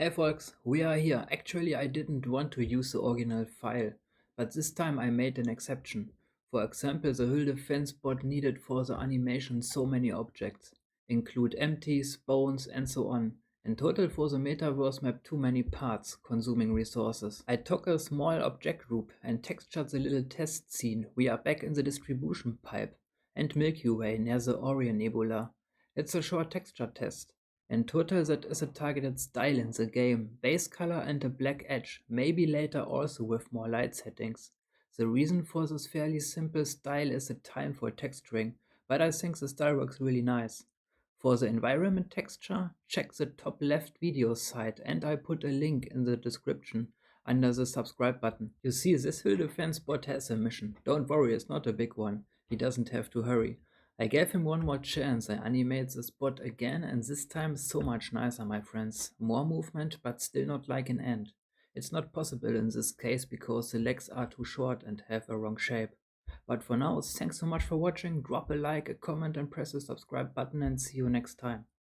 Hey folks, we are here. Actually, I didn't want to use the original file, but this time I made an exception. For example, the hull defense bot needed for the animation so many objects, include empties, bones, and so on. In total for the metaverse map too many parts, consuming resources. I took a small object group and textured the little test scene. We are back in the distribution pipe and Milky Way near the Orion Nebula. It's a short texture test. In total that is a targeted style in the game, base color and a black edge, maybe later also with more light settings. The reason for this fairly simple style is the time for texturing, but I think the style works really nice. For the environment texture, check the top left video site and I put a link in the description under the subscribe button. You see, this hill defense bot has a mission. Don't worry, it's not a big one. He doesn't have to hurry. I gave him one more chance. I animate the spot again and this time so much nicer, my friends. More movement, but still not like an ant. It's not possible in this case because the legs are too short and have a wrong shape. But for now, thanks so much for watching. Drop a like, a comment and press the subscribe button and see you next time.